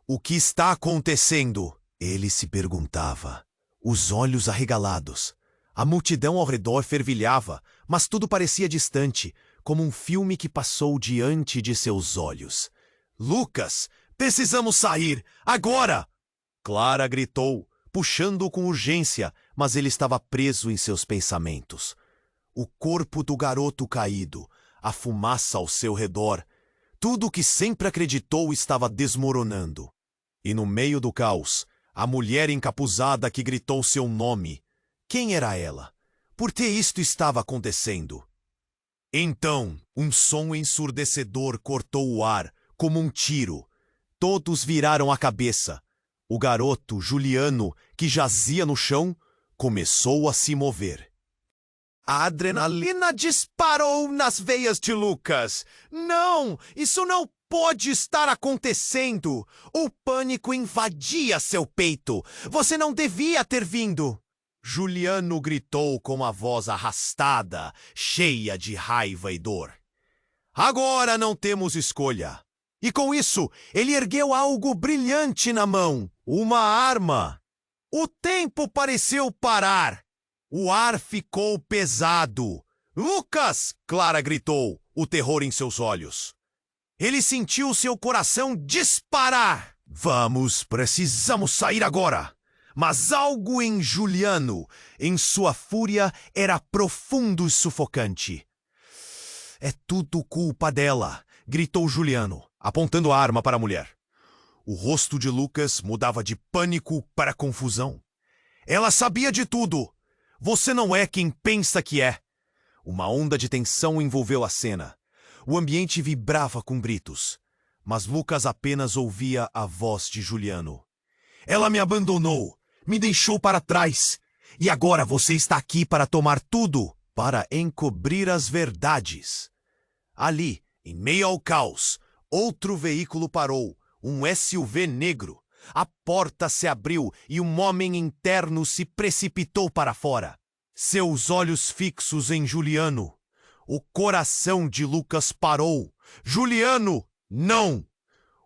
O que está acontecendo? Ele se perguntava, os olhos arregalados. A multidão ao redor fervilhava, mas tudo parecia distante, como um filme que passou diante de seus olhos. Lucas, precisamos sair, agora! Clara gritou, puxando-o com urgência, mas ele estava preso em seus pensamentos. O corpo do garoto caído, a fumaça ao seu redor, tudo o que sempre acreditou estava desmoronando. E no meio do caos, a mulher encapuzada que gritou seu nome. Quem era ela? Por que isto estava acontecendo? Então, um som ensurdecedor cortou o ar, como um tiro. Todos viraram a cabeça. O garoto, Juliano, que jazia no chão, começou a se mover. A adrenalina disparou nas veias de Lucas. Não! Isso não pode estar acontecendo! O pânico invadia seu peito. Você não devia ter vindo! Juliano gritou com a voz arrastada, cheia de raiva e dor. Agora não temos escolha. E com isso, ele ergueu algo brilhante na mão. Uma arma. O tempo pareceu parar. O ar ficou pesado. Lucas! Clara gritou, o terror em seus olhos. Ele sentiu seu coração disparar. Vamos, precisamos sair agora. Mas algo em Juliano, em sua fúria, era profundo e sufocante. É tudo culpa dela, gritou Juliano, apontando a arma para a mulher. O rosto de Lucas mudava de pânico para confusão. Ela sabia de tudo. Você não é quem pensa que é. Uma onda de tensão envolveu a cena. O ambiente vibrava com gritos. Mas Lucas apenas ouvia a voz de Juliano. Ela me abandonou. Me deixou para trás. E agora você está aqui para tomar tudo, para encobrir as verdades. Ali, em meio ao caos, outro veículo parou, um SUV negro. A porta se abriu e um homem interno se precipitou para fora. Seus olhos fixos em Juliano. O coração de Lucas parou. Juliano, não!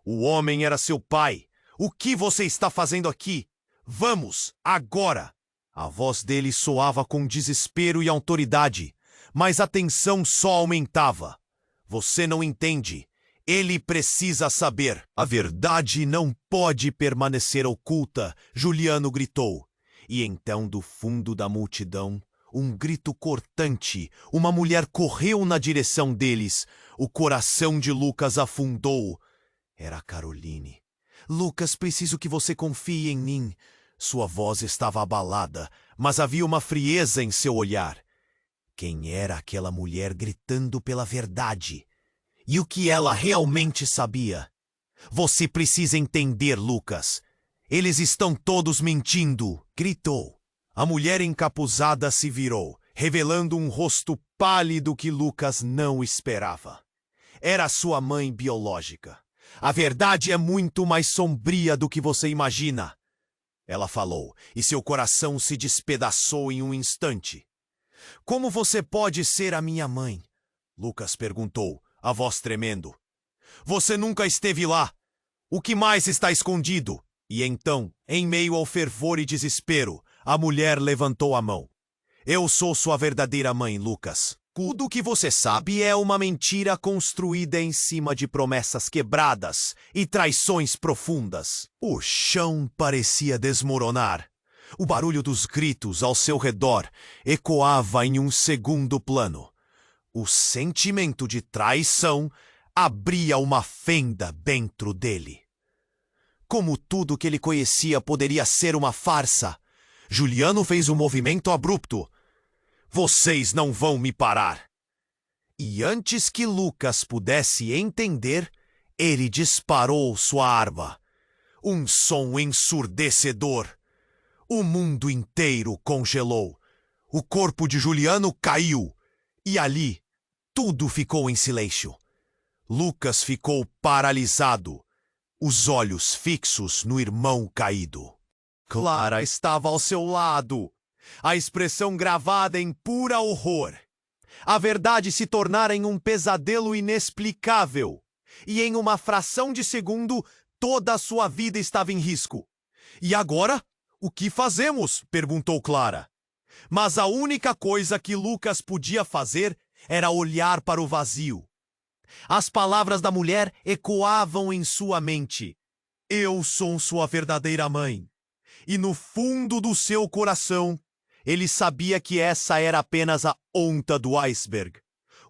O homem era seu pai. O que você está fazendo aqui? Vamos, agora! A voz dele soava com desespero e autoridade, mas a tensão só aumentava. Você não entende. Ele precisa saber. A verdade não pode permanecer oculta, Juliano gritou. E então, do fundo da multidão, um grito cortante. Uma mulher correu na direção deles. O coração de Lucas afundou. Era Caroline. Lucas, preciso que você confie em mim. Sua voz estava abalada, mas havia uma frieza em seu olhar. Quem era aquela mulher gritando pela verdade? E o que ela realmente sabia? Você precisa entender, Lucas. Eles estão todos mentindo, gritou. A mulher encapuzada se virou, revelando um rosto pálido que Lucas não esperava. Era sua mãe biológica. A verdade é muito mais sombria do que você imagina. Ela falou, e seu coração se despedaçou em um instante. Como você pode ser a minha mãe? Lucas perguntou, a voz tremendo. Você nunca esteve lá. O que mais está escondido? E então, em meio ao fervor e desespero, a mulher levantou a mão. Eu sou sua verdadeira mãe, Lucas. Tudo o que você sabe é uma mentira construída em cima de promessas quebradas e traições profundas. O chão parecia desmoronar. O barulho dos gritos ao seu redor ecoava em um segundo plano. O sentimento de traição abria uma fenda dentro dele. Como tudo que ele conhecia poderia ser uma farsa, Juliano fez um movimento abrupto. Vocês não vão me parar. E antes que Lucas pudesse entender, ele disparou sua arma. Um som ensurdecedor. O mundo inteiro congelou. O corpo de Juliano caiu. E ali, tudo ficou em silêncio. Lucas ficou paralisado, os olhos fixos no irmão caído. Clara estava ao seu lado, a expressão gravada em pura horror. A verdade se tornara em um pesadelo inexplicável, e em uma fração de segundo, toda a sua vida estava em risco. E agora, o que fazemos? Perguntou Clara. Mas a única coisa que Lucas podia fazer era olhar para o vazio. As palavras da mulher ecoavam em sua mente. Eu sou sua verdadeira mãe. E no fundo do seu coração, ele sabia que essa era apenas a ponta do iceberg.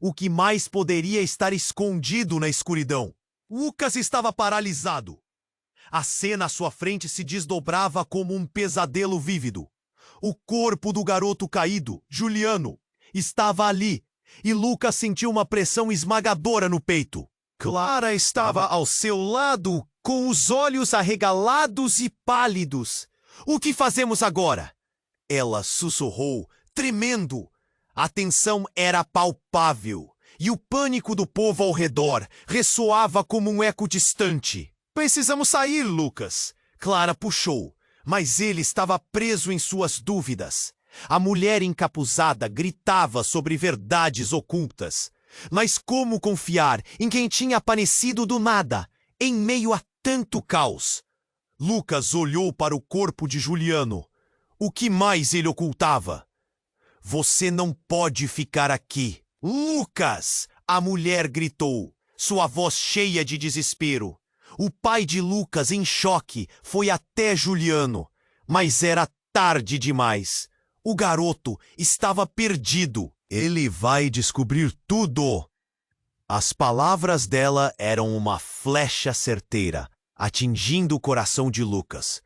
O que mais poderia estar escondido na escuridão? Lucas estava paralisado. A cena à sua frente se desdobrava como um pesadelo vívido. O corpo do garoto caído, Juliano, estava ali, e Lucas sentiu uma pressão esmagadora no peito. Clara estava ao seu lado, com os olhos arregalados e pálidos. O que fazemos agora? Ela sussurrou, tremendo. A tensão era palpável, e o pânico do povo ao redor ressoava como um eco distante. Precisamos sair, Lucas. Clara puxou, mas ele estava preso em suas dúvidas. A mulher encapuzada gritava sobre verdades ocultas. Mas como confiar em quem tinha aparecido do nada, em meio a tanto caos? Lucas olhou para o corpo de Juliano. O que mais ele ocultava? Você não pode ficar aqui. Lucas! A mulher gritou, sua voz cheia de desespero. O pai de Lucas, em choque, foi até Juliano, mas era tarde demais. O garoto estava perdido. Ele vai descobrir tudo. As palavras dela eram uma flecha certeira, atingindo o coração de Lucas.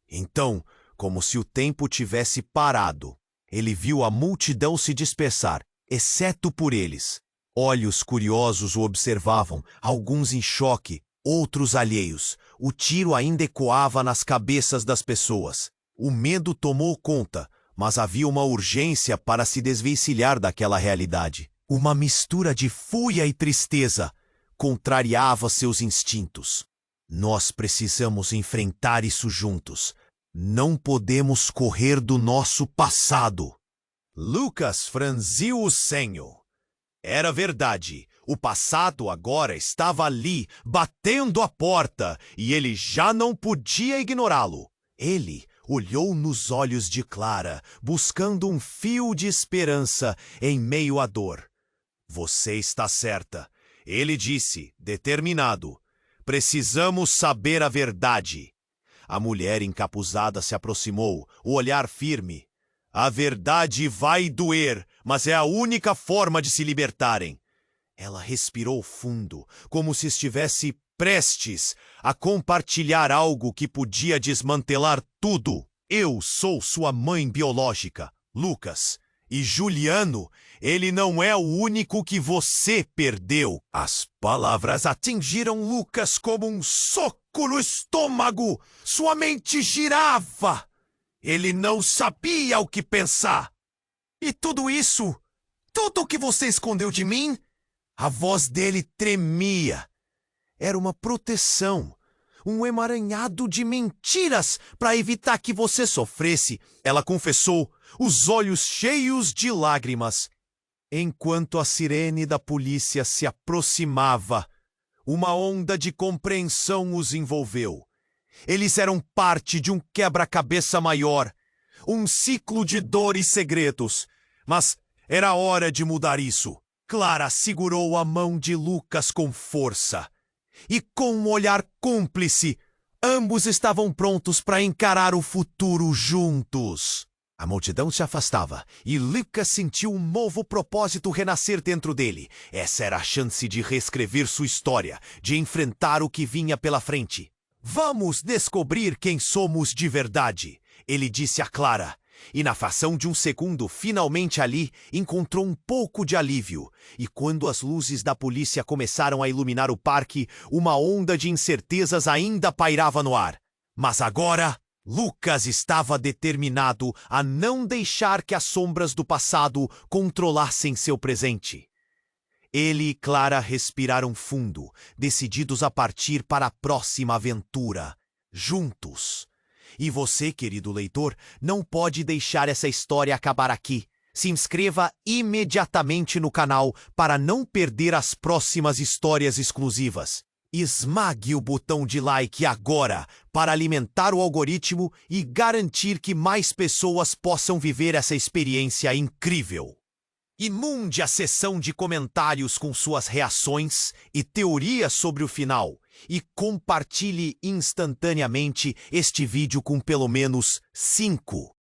Então, como se o tempo tivesse parado, ele viu a multidão se dispersar, exceto por eles. Olhos curiosos o observavam, alguns em choque, outros alheios. O tiro ainda ecoava nas cabeças das pessoas. O medo tomou conta, mas havia uma urgência para se desvencilhar daquela realidade. Uma mistura de fúria e tristeza contrariava seus instintos. Nós precisamos enfrentar isso juntos. Não podemos correr do nosso passado. Lucas franziu o senho. Era verdade. O passado agora estava ali, batendo a porta, e ele já não podia ignorá-lo. Ele olhou nos olhos de Clara, buscando um fio de esperança em meio à dor. Você está certa, ele disse, determinado. Precisamos saber a verdade. A mulher encapuzada se aproximou, o olhar firme. A verdade vai doer, mas é a única forma de se libertarem. Ela respirou fundo, como se estivesse prestes a compartilhar algo que podia desmantelar tudo. Eu sou sua mãe biológica, Lucas. E Juliano, ele não é o único que você perdeu. As palavras atingiram Lucas como um soco no estômago. Sua mente girava. Ele não sabia o que pensar. E tudo isso? Tudo o que você escondeu de mim? A voz dele tremia. Era uma proteção, um emaranhado de mentiras para evitar que você sofresse. Ela confessou, os olhos cheios de lágrimas. Enquanto a sirene da polícia se aproximava, uma onda de compreensão os envolveu. Eles eram parte de um quebra-cabeça maior, um ciclo de dor e segredos. Mas era hora de mudar isso. Clara segurou a mão de Lucas com força. E com um olhar cúmplice, ambos estavam prontos para encarar o futuro juntos. A multidão se afastava e Lucas sentiu um novo propósito renascer dentro dele. Essa era a chance de reescrever sua história, de enfrentar o que vinha pela frente. Vamos descobrir quem somos de verdade, ele disse a Clara. E na fração de um segundo, finalmente ali, encontrou um pouco de alívio. E quando as luzes da polícia começaram a iluminar o parque, uma onda de incertezas ainda pairava no ar. Mas agora, Lucas estava determinado a não deixar que as sombras do passado controlassem seu presente. Ele e Clara respiraram fundo, decididos a partir para a próxima aventura, juntos. E você, querido leitor, não pode deixar essa história acabar aqui. Se inscreva imediatamente no canal para não perder as próximas histórias exclusivas. Esmague o botão de like agora para alimentar o algoritmo e garantir que mais pessoas possam viver essa experiência incrível. Inunde a seção de comentários com suas reações e teorias sobre o final e compartilhe instantaneamente este vídeo com pelo menos 5